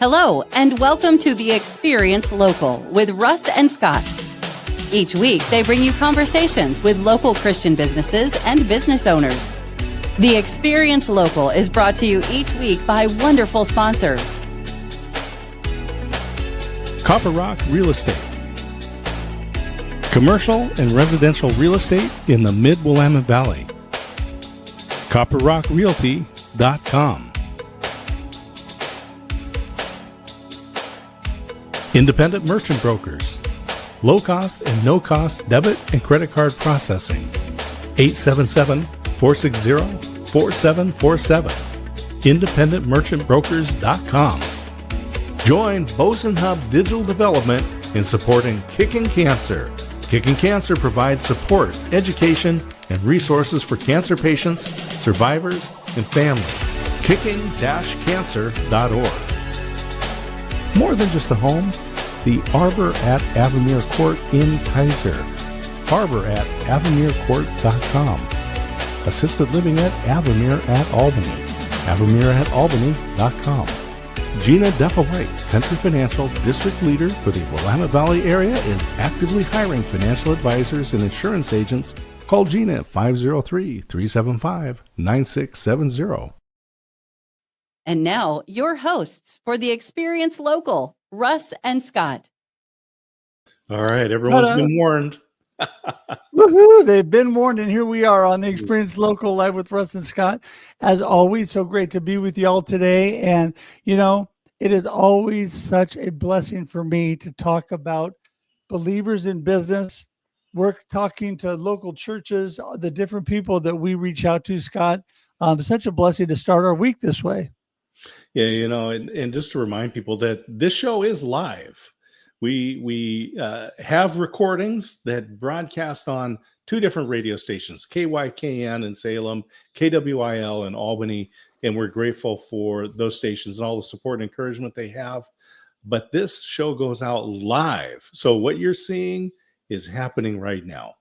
Hello, and welcome to The Experience Local with Russ and Scott. Each week, they bring you conversations with local Christian businesses and business owners. The Experience Local is brought to you each week by wonderful sponsors. Copper Rock Real Estate. Commercial and residential real estate in the Mid-Willamette Valley. CopperRockRealty.com. Independent Merchant Brokers. Low-cost and no-cost debit and credit card processing. 877-460-4747. IndependentMerchantBrokers.com. Join Boson Hub Digital Development in supporting Kicking Cancer. Kicking Cancer provides support, education, and resources for cancer patients, survivors, and families. Kicking-cancer.org. More than just a home, the Arbor at Avamere Court in Kaiser. Arbor at AvamereCourt.com. Assisted living at Avamere at Albany. Avamere at Albany.com. Gina Deffa-White, Country Financial District Leader for the Willamette Valley area, is actively hiring financial advisors and insurance agents. Call Gina at 503-375-9670. And now, your hosts for The Experience Local, Russ and Scott. All right, everyone's been warned. Woohoo! They've been warned, and here we are on The Experience Local live with Russ and Scott. As always, so great to be with y'all today. And, you know, it is always such a blessing for me to talk about believers in business. We're talking to local churches, the different people that we reach out to, Scott. Such a blessing to start our week this way. Yeah, you know, and just to remind people that this show is live. We have recordings that broadcast on two different radio stations, KYKN in Salem, KWIL in Albany, and we're grateful for those stations and all the support and encouragement they have. But this show goes out live. So what you're seeing is happening right now.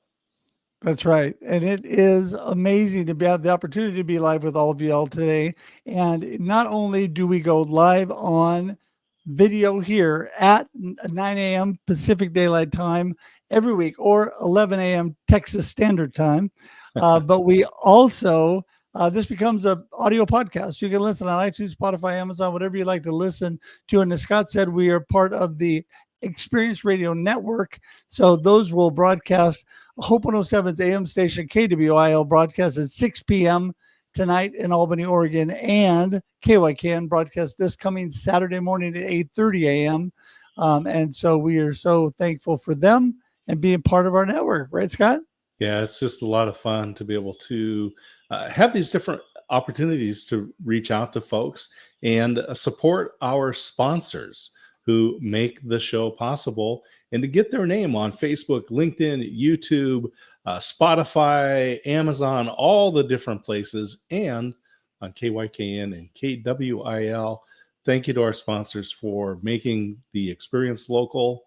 That's right. And it is amazing to have the opportunity to be live with all of you all today. And not only do we go live on video here at 9 a.m. Pacific Daylight Time every week, or 11 a.m. Texas Standard Time, but we also, this becomes an audio podcast. You can listen on iTunes, Spotify, Amazon, whatever you like to listen to. And as Scott said, we are part of the Experience Radio Network. So those will broadcast. Hope 107's AM station, KWIL, broadcast at 6 p.m. tonight in Albany, Oregon, and KYKN broadcast this coming Saturday morning at 8:30 a.m. And so we are so thankful for them and being part of our network. Right, Scott? Yeah, it's just a lot of fun to be able to have these different opportunities to reach out to folks and support our sponsors who make the show possible, and to get their name on Facebook, LinkedIn, YouTube, Spotify, Amazon, all the different places, and on KYKN and KWIL. Thank you to our sponsors for making the Experience Local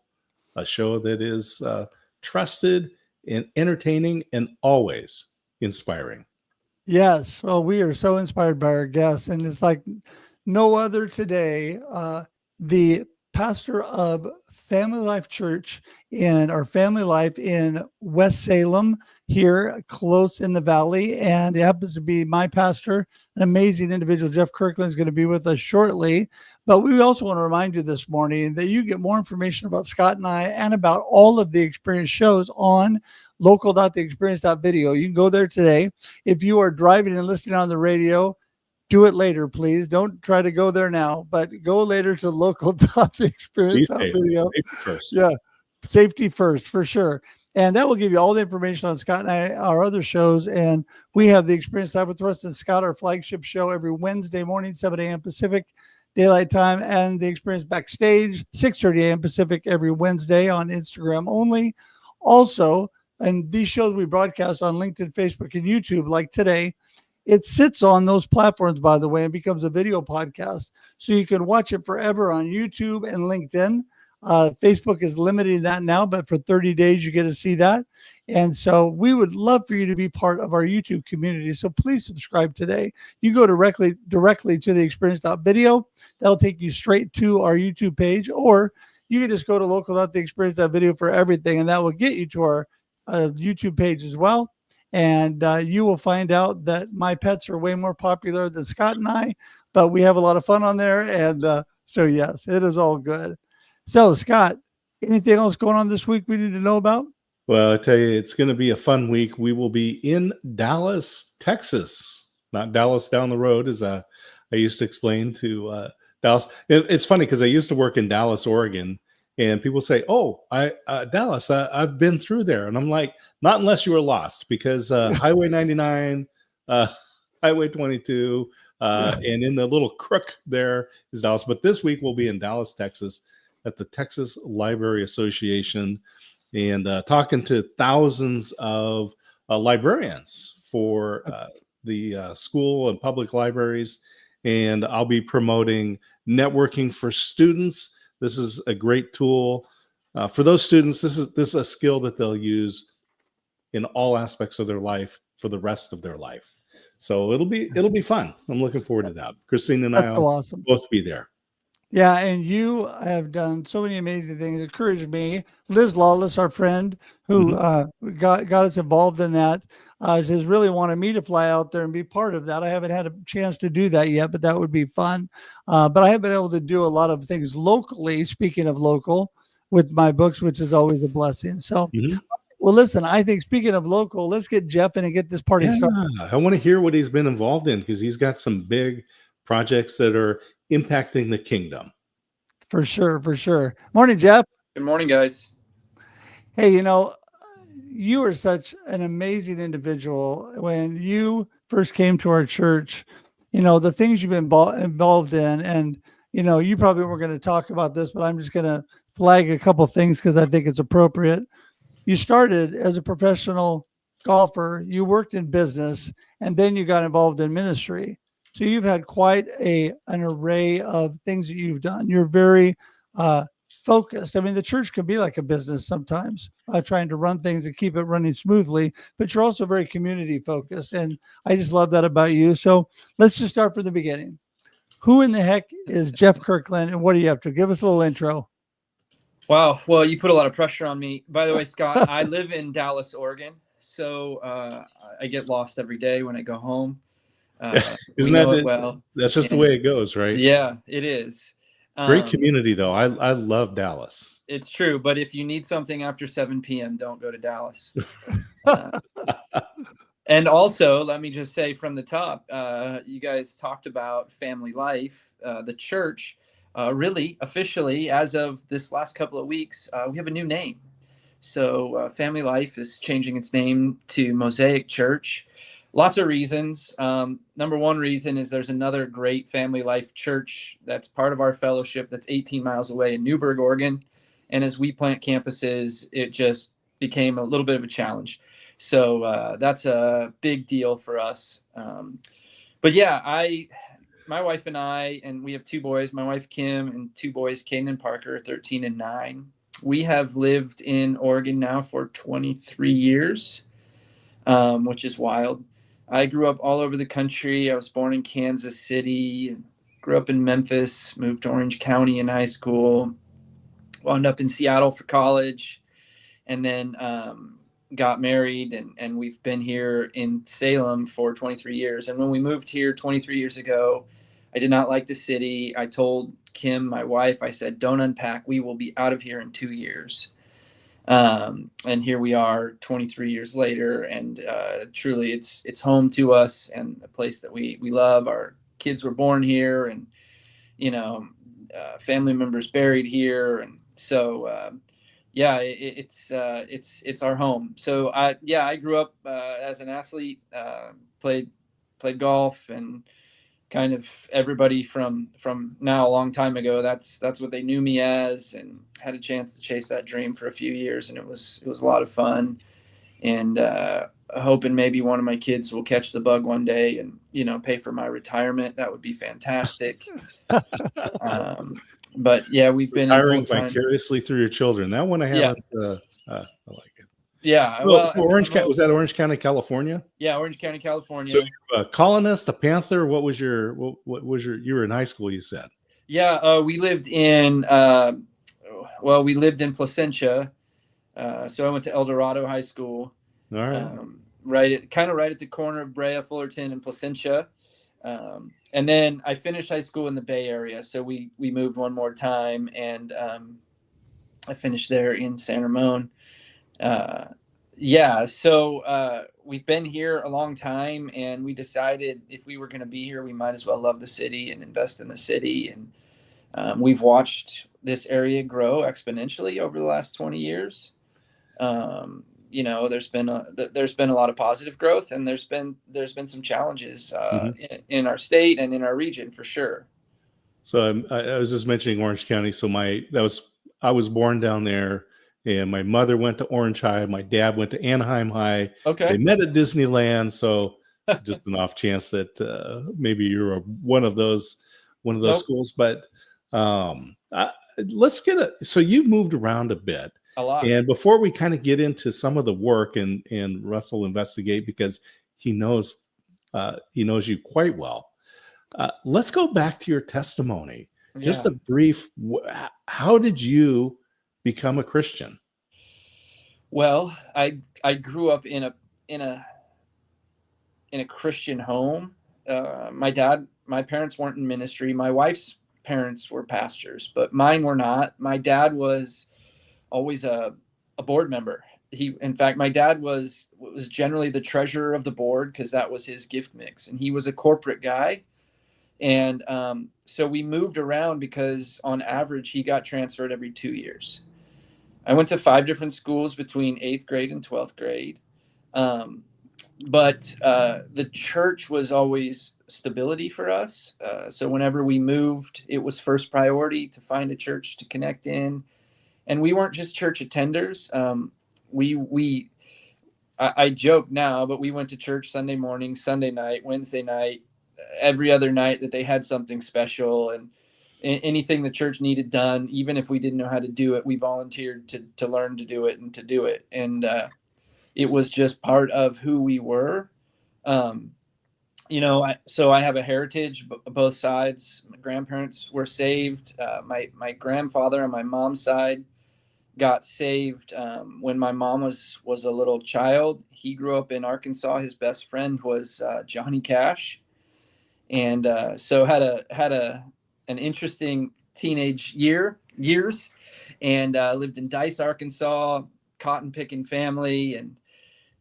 a show that is trusted and entertaining and always inspiring. Yes. Well, we are so inspired by our guests, and it's like no other today. The pastor of Family Life Church in our Family Life in West Salem, here close in the valley, and it happens to be my pastor, an amazing individual. Jeff Kirkland is going to be with us shortly. But we also want to remind you this morning that you get more information about Scott and I and about all of the Experience shows on local.theexperience.video. You can go there today. If you are driving and listening on the radio, do it later, please. Don't try to go there now, but go later to local.theexperience.video. Safety first. Yeah, safety first, for sure. And that will give you all the information on Scott and I, our other shows. And we have the Experience Live with Russ and Scott, our flagship show, every Wednesday morning, 7 a.m. Pacific Daylight Time, and the Experience Backstage, 6:30 a.m. Pacific every Wednesday on Instagram only. Also, and these shows we broadcast on LinkedIn, Facebook, and YouTube, like today. It sits on those platforms, by the way, and becomes a video podcast. So you can watch it forever on YouTube and LinkedIn. Facebook is limiting that now, but for 30 days, you get to see that. And so we would love for you to be part of our YouTube community. So please subscribe today. You go directly to the experience.video. That'll take you straight to our YouTube page, or you can just go to local.theexperience.video for everything, and that will get you to our YouTube page as well. And you will find out that my pets are way more popular than Scott and I, but we have a lot of fun on there. And so, yes, it is all good. So, Scott, anything else going on this week we need to know about? Well, I tell you, it's going to be a fun week. We will be in Dallas, Texas, not Dallas down the road, as I used to explain to Dallas. It's funny because I used to work in Dallas, Oregon, and people say, "Oh, Dallas, I've been through there," and I'm like, "Not unless you were lost, because Highway 99, Highway 22, and in the little crook there is Dallas." But this week we'll be in Dallas, Texas, at the Texas Library Association, and talking to thousands of librarians for the school and public libraries. And I'll be promoting networking for students. This is a great tool for those students. This is a skill that they'll use in all aspects of their life for the rest of their life. So it'll be fun. I'm looking forward to that. Christine and I will both be there. Yeah, and you have done so many amazing things. Encouraged me. Liz Lawless, our friend who got us involved in that, has really wanted me to fly out there and be part of that. I haven't had a chance to do that yet, but that would be fun. But I have been able to do a lot of things locally, speaking of local, with my books, which is always a blessing. So, well, listen, I think speaking of local, let's get Jeff in and get this party started. I want to hear what he's been involved in, because he's got some big projects that are impacting the kingdom. For sure. Morning, Jeff. Good morning, guys. Hey, you are such an amazing individual. When you first came to our church, the things you've been involved in, and, you probably weren't going to talk about this, but I'm just going to flag a couple of things because I think it's appropriate. You started as a professional golfer, you worked in business, and then you got involved in ministry. So you've had quite an array of things that you've done. You're very focused. I mean, the church can be like a business sometimes, trying to run things and keep it running smoothly, but you're also very community focused. And I just love that about you. So let's just start from the beginning. Who in the heck is Jeff Kirkland, and what are you up to? Give us a little intro. Wow. Well, you put a lot of pressure on me. By the way, Scott, I live in Dallas, Oregon. So I get lost every day when I go home. Isn't that that's just the way it goes, right? Yeah, it is. Great community, though. I love Dallas. It's true. But if you need something after 7 p.m., don't go to Dallas. And also, let me just say from the top, you guys talked about family life. The church, really officially, as of this last couple of weeks, we have a new name. So Family Life is changing its name to Mosaic Church. Lots of reasons. Number one reason is there's another great Family Life church that's part of our fellowship that's 18 miles away in Newberg, Oregon. And as we plant campuses, it just became a little bit of a challenge. So that's a big deal for us. But yeah, my wife and I, and we have 2 boys, my wife Kim, and 2 boys, Caden and Parker, 13 and 9. We have lived in Oregon now for 23 years, which is wild. I grew up all over the country. I was born in Kansas City, grew up in Memphis, moved to Orange County in high school, wound up in Seattle for college, and then got married, and we've been here in Salem for 23 years. And when we moved here 23 years ago, I did not like the city. I told Kim, my wife, I said, don't unpack. We will be out of here in 2 years. And here we are 23 years later, and truly it's home to us and a place that we love. Our kids were born here, and family members buried here, and so it's our home. So I grew up as an athlete, played golf, and kind of everybody from now a long time ago, that's what they knew me as, and had a chance to chase that dream for a few years, and it was a lot of fun, and hoping maybe one of my kids will catch the bug one day and pay for my retirement. That would be fantastic. But yeah, we've been retiring vicariously through your children. That one I haven't. I like it. Yeah. Well, Well, so Orange County, was that Orange County, California? yeah, Orange County, So California. you're a colonist, a Panther. What was what was you were in high school, you said? Yeah, we lived in we lived in Placentia. So I went to El Dorado High School, All right. right at the corner of Brea, Fullerton, and Placentia. And then I finished high school in the Bay Area, so we moved one more time, and I finished there in San Ramon. So we've been here a long time, and we decided if we were going to be here, we might as well love the city and invest in the city. And we've watched this area grow exponentially over the last 20 years. There's been a lot of positive growth, and there's been some challenges in our state and in our region for sure. So I was just mentioning Orange County. So I was born down there, and my mother went to Orange High. My dad went to Anaheim High. Okay. They met at Disneyland. So just an off chance that maybe you're one of those Nope. schools. But let's so you moved around a bit. A lot. And before we kind of get into some of the work and Russ will investigate because he knows you quite well. Let's go back to your testimony. Yeah. Just a brief. How did you become a Christian? Well, I grew up in a Christian home. My parents weren't in ministry. My wife's parents were pastors, but mine were not. My dad was always a board member. In fact, my dad was generally the treasurer of the board because that was his gift mix, and he was a corporate guy. And so we moved around because on average he got transferred every 2 years. I went to 5 different schools between 8th grade and 12th grade. But the church was always stability for us. So whenever we moved, it was first priority to find a church to connect in. And we weren't just church attenders. I joke now, but we went to church Sunday morning, Sunday night, Wednesday night, every other night that they had something special, and anything the church needed done, even if we didn't know how to do it, we volunteered to learn to do it and to do it. And it was just part of who we were. So I have a heritage, both sides. My grandparents were saved. My grandfather on my mom's side got saved when my mom was a little child. He grew up in Arkansas. His best friend was Johnny Cash, and so had an interesting teenage years, and lived in Dice, Arkansas, cotton picking family, and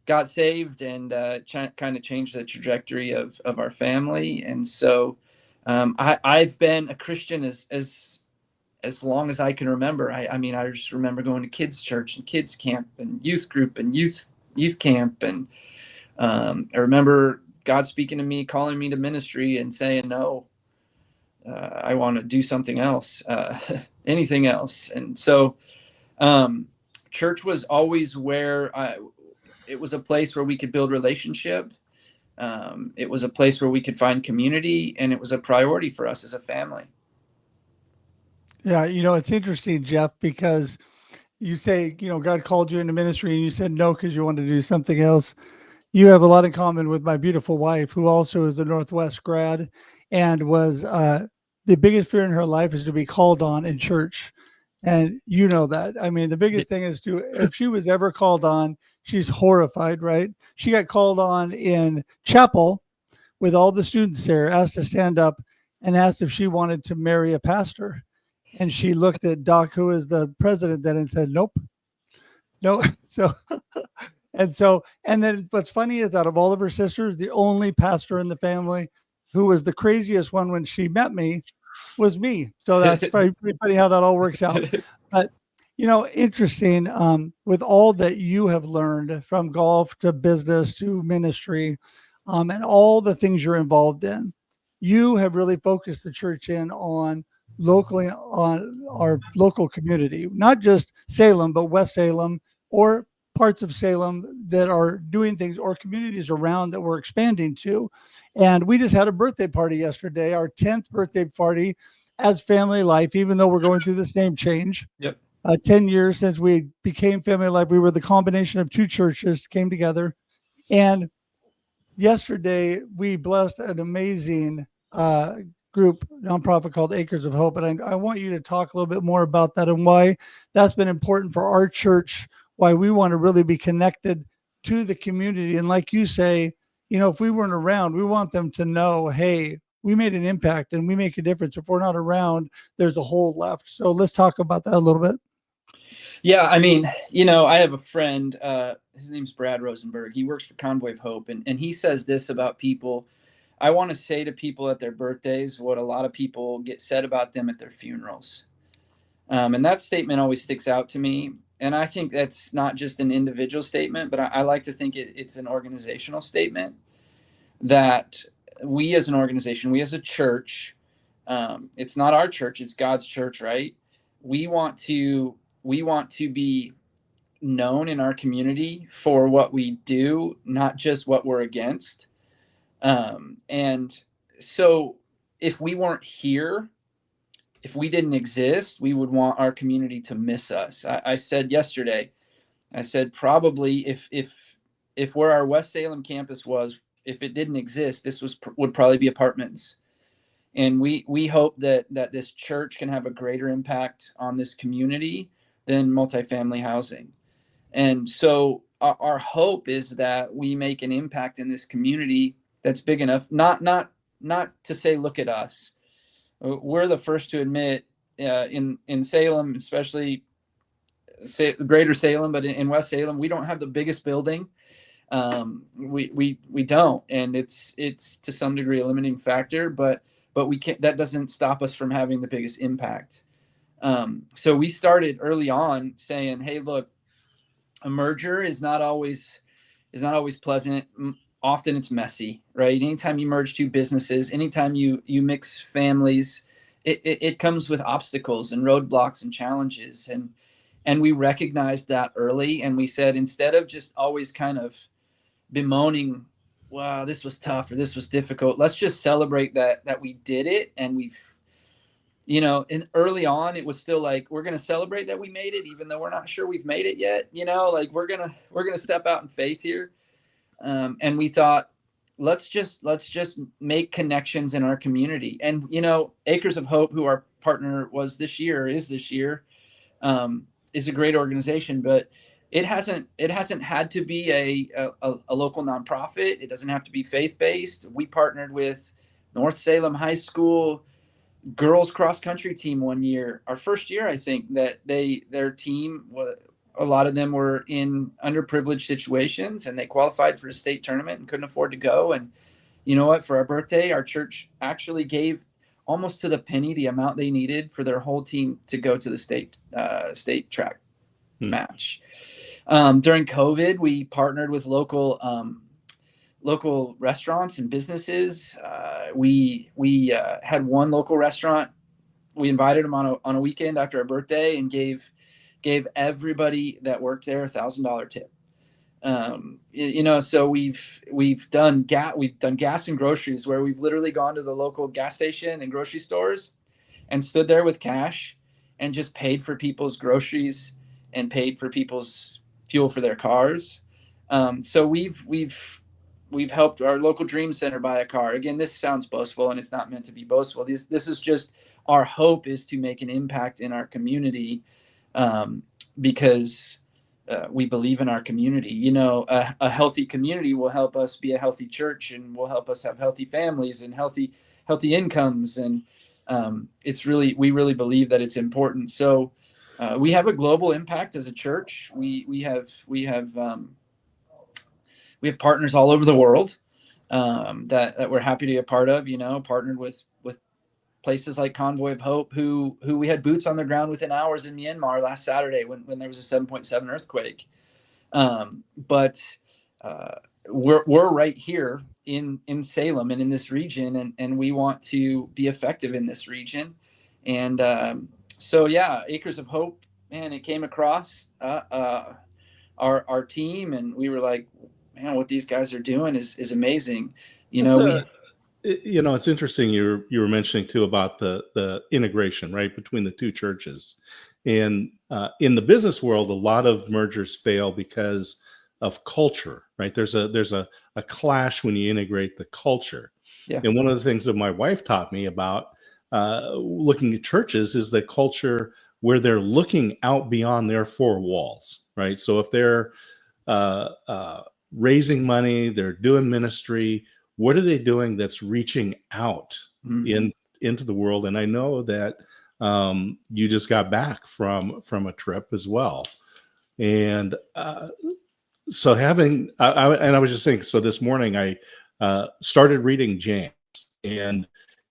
got saved, and kind of changed the trajectory of our family. And so I've been a Christian as long as I can remember. I mean, I just remember going to kids' church and kids' camp and youth group and youth camp. And I remember God speaking to me, calling me to ministry and saying, no, I want to do something else, anything else. And so church was always where it was a place where we could build relationship. It was a place where we could find community, and it was a priority for us as a family. Yeah, it's interesting, Jeff, because you say, God called you into ministry and you said no because you wanted to do something else. You have a lot in common with my beautiful wife, who also is a Northwest grad, and was the biggest fear in her life is to be called on in church. And you know that. I mean, the biggest thing is if she was ever called on, she's horrified, right? She got called on in chapel with all the students there, asked to stand up and asked if she wanted to marry a pastor. And she looked at Doc, who is the president then, and said, nope, no. And then what's funny is out of all of her sisters, the only pastor in the family who was the craziest one when she met me was me. So that's pretty funny how that all works out. But, interesting, with all that you have learned from golf to business to ministry, and all the things you're involved in, you have really focused the church in on our local community, not just Salem, but West Salem or parts of Salem that are doing things, or communities around that we're expanding to. And we just had a birthday party yesterday, our 10th birthday party as Family Life, even though we're going through this name change. Yep. 10 years since we became Family Life. We were the combination of two churches came together. And yesterday we blessed an amazing group nonprofit called Acres of Hope. And I want you to talk a little bit more about that and why that's been important for our church, why we want to really be connected to the community. And like you say, if we weren't around, we want them to know, hey, we made an impact and we make a difference. If we're not around, there's a hole left. So let's talk about that a little bit. Yeah, I mean, I have a friend, his name's Brad Rosenberg. He works for Convoy of Hope, and he says this about people. I want to say to people at their birthdays what a lot of people get said about them at their funerals. And that statement always sticks out to me. And I think that's not just an individual statement, but I like to think it's an organizational statement that we as an organization, we as a church, it's not our church, it's God's church, right? We want to be known in our community for what we do, not just what we're against. And so if we weren't here, if we didn't exist, we would want our community to miss us. I said yesterday, probably if where our West Salem campus was, if it didn't exist, this would probably be apartments. And we hope that this church can have a greater impact on this community than multifamily housing. And so our hope is that we make an impact in this community that's big enough, not to say, look at us. We're the first to admit in Salem, especially greater Salem, but in West Salem, we don't have the biggest building. We don't, and it's to some degree a limiting factor, but we can't, that doesn't stop us from having the biggest impact. So we started early on saying, hey, look, a merger is not always pleasant. Often it's messy, right? Anytime you merge two businesses, anytime you mix families, it comes with obstacles and roadblocks and challenges. And we recognized that early. And we said, instead of just always kind of bemoaning, wow, this was tough or this was difficult, let's just celebrate that we did it. And we've, and early on, it was still like, we're going to celebrate that we made it, even though we're not sure we've made it yet. Like we're going to step out in faith here. And we thought, let's just make connections in our community. And, Acres of Hope, who our partner is this year, is a great organization, but it hasn't had to be a local nonprofit. It doesn't have to be faith-based. We partnered with North Salem High School girls cross country team one year, our first year, I think, that their team was, a lot of them were in underprivileged situations, and they qualified for a state tournament and couldn't afford to go. And you know what? For our birthday, our church actually gave almost to the penny the amount they needed for their whole team to go to the state track match. During COVID, we partnered with local restaurants and businesses. We had one local restaurant. We invited them on a weekend after our birthday and gave everybody that worked there $1,000 tip. So we've done gas and groceries, where we've literally gone to the local gas station and grocery stores and stood there with cash and just paid for people's groceries and paid for people's fuel for their cars. So we've helped our local Dream Center buy a car. Again, this sounds boastful, and it's not meant to be boastful. This is just, our hope is to make an impact in our community, because we believe in our community. A healthy community will help us be a healthy church, and will help us have healthy families and healthy incomes. And we really believe that it's important. So we have a global impact as a church. We have partners all over the world that we're happy to be a part of. Partnered with places like Convoy of Hope, who we had boots on the ground within hours in Myanmar last Saturday when there was a 7.7 earthquake. But we're right here in Salem and in this region, and we want to be effective in this region. And so yeah, Acres of Hope, man, it came across our team, and we were like, man, what these guys are doing is amazing. It's interesting. You were mentioning too about the integration, right, between the two churches, And in the business world, a lot of mergers fail because of culture, right? There's a clash when you integrate the culture. Yeah. And one of the things that my wife taught me about looking at churches is the culture where they're looking out beyond their four walls, right? So if they're raising money, they're doing ministry, what are they doing that's reaching out into the world? And I know that you just got back from a trip as well. And so and I was just thinking, so this morning I started reading James, and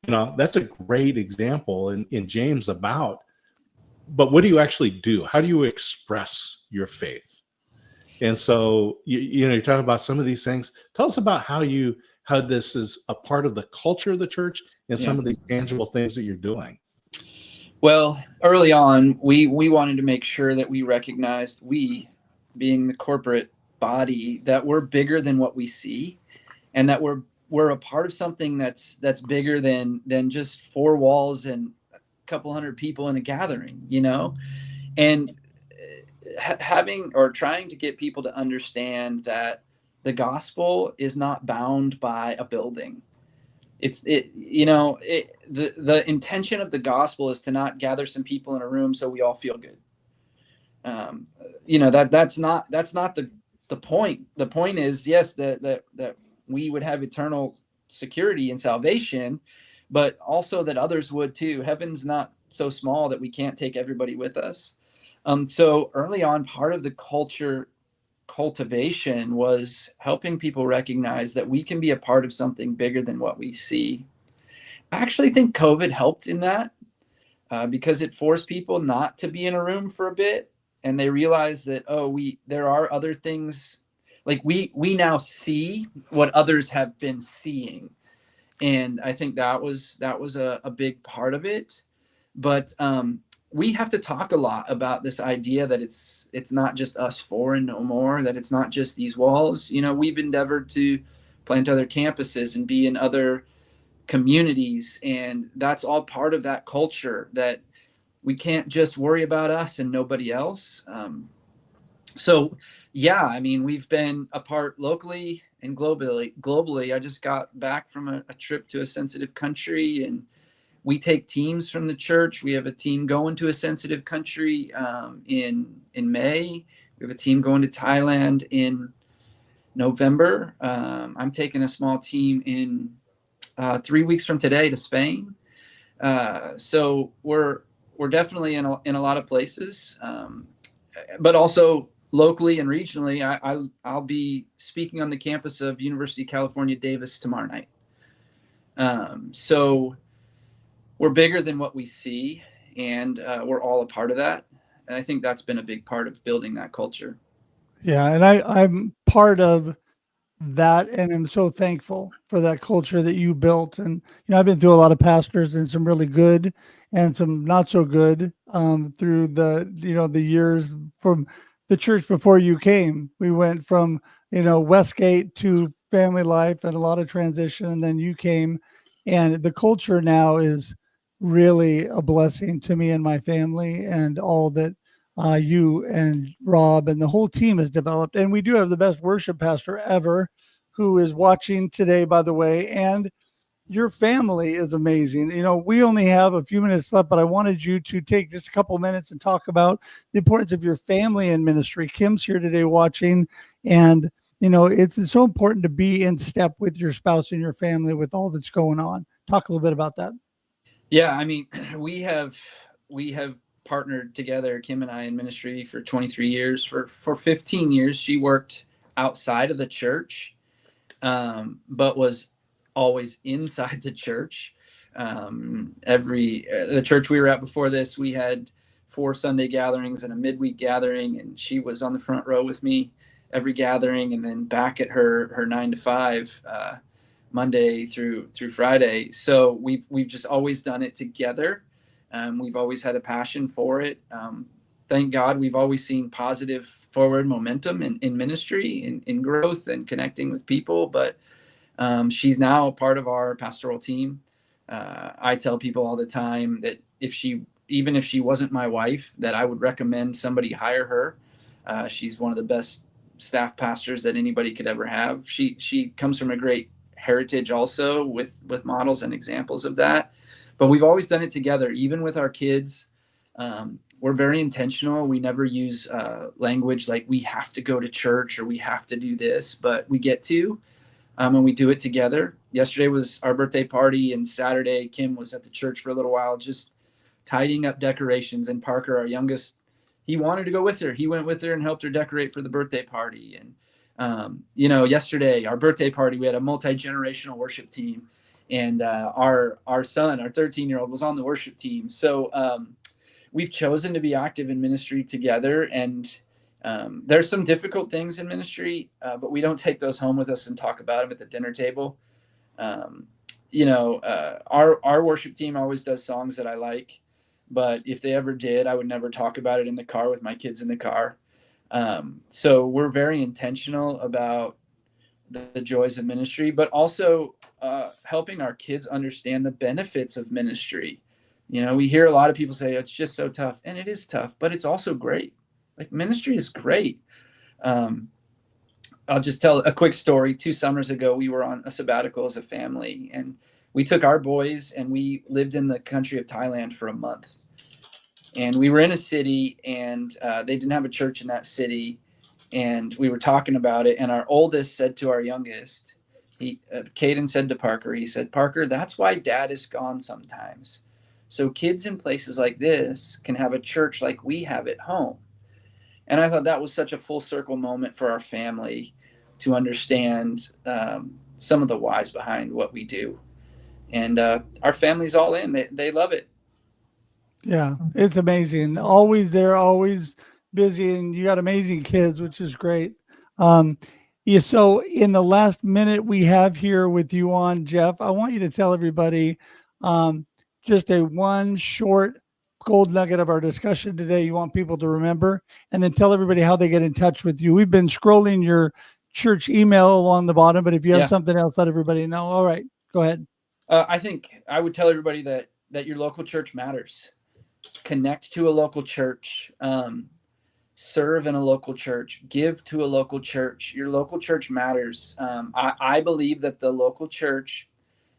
that's a great example in James about, but what do you actually do? How do you express your faith? And so you're talking about some of these things. Tell us about how this is a part of the culture of the church and some of these tangible things that you're doing. Well, early on, we wanted to make sure that we recognized, we being the corporate body, that we're bigger than what we see, and that we're a part of something that's bigger than just four walls and a couple hundred people in a gathering, and having or trying to get people to understand that the gospel is not bound by a building. The intention of the gospel is to not gather some people in a room so we all feel good. That's not the point. The point is, yes, that we would have eternal security and salvation, but also that others would too. Heaven's not so small that we can't take everybody with us. So early on, part of the culture cultivation was helping people recognize that we can be a part of something bigger than what we see. I actually think COVID helped in that because it forced people not to be in a room for a bit, and they realized that there are other things. Like we now see what others have been seeing, and I think that was a big part of it. But we have to talk a lot about this idea that it's not just us four and no more, that it's not just these walls. We've endeavored to plant other campuses and be in other communities, and that's all part of that culture, that we can't just worry about us and nobody else. We've been a part locally and globally. I just got back from a trip to a sensitive country, and we take teams from the church. We have a team going to a sensitive country in May. We have a team going to Thailand in November. I'm taking a small team in 3 weeks from today to Spain. So we're definitely in a lot of places, but also locally and regionally. I'll be speaking on the campus of University of California, Davis tomorrow night. So we're bigger than what we see, and we're all a part of that. And I think that's been a big part of building that culture. Yeah, and I'm part of that, and I'm so thankful for that culture that you built. And I've been through a lot of pastors, and some really good and some not so good through the years from the church before you came. We went from Westgate to Family Life and a lot of transition, and then you came, and the culture now is really a blessing to me and my family, and all that you and Rob and the whole team has developed. And we do have the best worship pastor ever, who is watching today, by the way. And your family is amazing. We only have a few minutes left, but I wanted you to take just a couple minutes and talk about the importance of your family in ministry. Kim's here today watching, and it's so important to be in step with your spouse and your family with all that's going on. Talk a little bit about that. Yeah, I mean, we have partnered together, Kim and I, in ministry for 23 years. For 15 years, she worked outside of the church, but was always inside the church. The church we were at before this, we had 4 Sunday gatherings and a midweek gathering, and she was on the front row with me every gathering, and then back at her 9 to 5 Monday through Friday. So we've just always done it together. We've always had a passion for it. Thank God we've always seen positive forward momentum in ministry, in growth and connecting with people. But she's now part of our pastoral team. I tell people all the time that if she even if she wasn't my wife, that I would recommend somebody hire her. She's one of the best staff pastors that anybody could ever have. She comes from a great heritage also with models and examples of that. But we've always done it together, even with our kids. We're very intentional. We never use language like we have to go to church or we have to do this, but we get to, and we do it together. Yesterday was our birthday party, and Saturday Kim was at the church for a little while, just tidying up decorations. And Parker, our youngest, he wanted to go with her. He went with her and helped her decorate for the birthday party. And, yesterday, our birthday party, we had a multi-generational worship team, and our son, our 13-year-old, was on the worship team. So we've chosen to be active in ministry together. And there's some difficult things in ministry, but we don't take those home with us and talk about them at the dinner table. Our worship team always does songs that I like, but if they ever did, I would never talk about it in the car with my kids in the car. So we're very intentional about the joys of ministry, but also helping our kids understand the benefits of ministry. We hear a lot of people say it's just so tough, and it is tough, but it's also great. Like, ministry is great. I'll just tell a quick story. 2 summers ago, we were on a sabbatical as a family, and we took our boys and we lived in the country of Thailand for a month. And we were in a city, and they didn't have a church in that city. And we were talking about it. And our oldest said to our youngest, Caden said to Parker, he said, "Parker, that's why Dad is gone sometimes. So kids in places like this can have a church like we have at home." And I thought that was such a full circle moment for our family to understand some of the whys behind what we do. And our family's all in. They love it. Yeah, it's amazing. Always there, always busy, and you got amazing kids, which is great. So in the last minute we have here with you on, Jeff, I want you to tell everybody just one short gold nugget of our discussion today you want people to remember, and then tell everybody how they get in touch with you. We've been scrolling your church email along the bottom, but if you have something else, let everybody know. All right, go ahead. I think I would tell everybody that your local church matters. Connect to a local church, serve in a local church, give to a local church. Your local church matters. I believe that the local church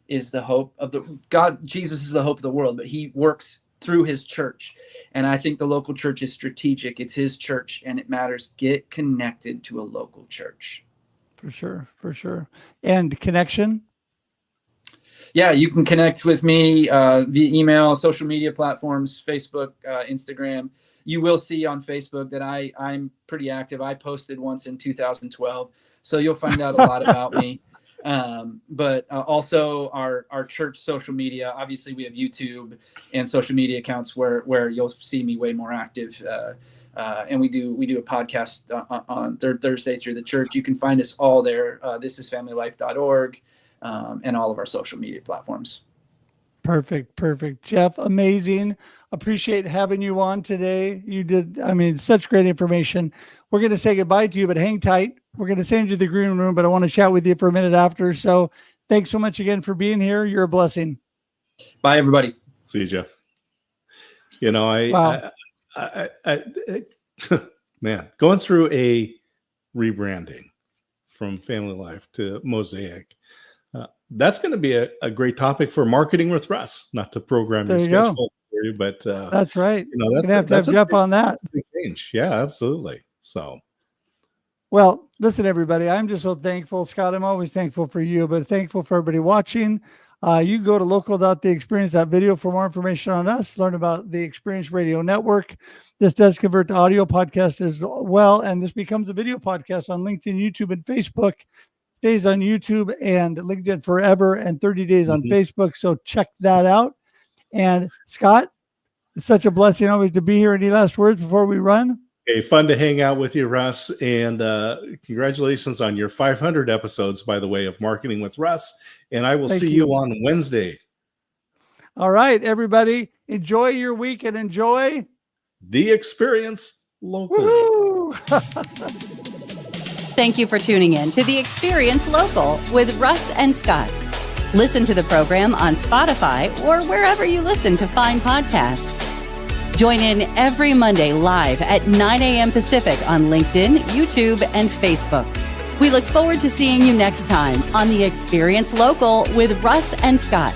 is the hope of God. Jesus is the hope of the world, but he works through his church. And I think the local church is strategic. It's his church and it matters. Get connected to a local church. For sure. And connection? Yeah, you can connect with me via email, social media platforms, Facebook, Instagram. You will see on Facebook that I'm pretty active. I posted once in 2012, so you'll find out a lot about me. But also our church social media. Obviously, we have YouTube and social media accounts where you'll see me way more active. And we do a podcast on third Thursday through the church. You can find us all there. thisisfamilylife.org. And all of our social media platforms. Perfect. Jeff, amazing. Appreciate having you on today. You did, such great information. We're going to say goodbye to you, but hang tight. We're going to send you to the green room, but I want to chat with you for a minute after. So thanks so much again for being here. You're a blessing. Bye, everybody. See you, Jeff. Wow. Man, going through a rebranding from Family Life to Mosaic. That's going to be a great topic for Marketing with Russ. Not to program your schedule for you, but that's right. That's going to have Jeff on that. That's a big change. Yeah, absolutely. So, well, listen, everybody. I'm just so thankful, Scott. I'm always thankful for you, but thankful for everybody watching. You can go to local.theexperience.video for more information on us. Learn about the Experience Radio Network. This does convert to audio podcast as well, and this becomes a video podcast on LinkedIn, YouTube, and Facebook. Stays on YouTube and LinkedIn forever, and 30 days on Facebook. So check that out. And Scott, it's such a blessing always to be here. Any last words before we run? Hey, fun to hang out with you, Russ. And congratulations on your 500 episodes, by the way, of Marketing with Russ. And I will see you on Wednesday. All right, everybody. Enjoy your week and enjoy the experience locally. Thank you for tuning in to The Experience Local with Russ and Scott. Listen to the program on Spotify or wherever you listen to find podcasts. Join in every Monday live at 9 a.m. Pacific on LinkedIn, YouTube, and Facebook. We look forward to seeing you next time on The Experience Local with Russ and Scott.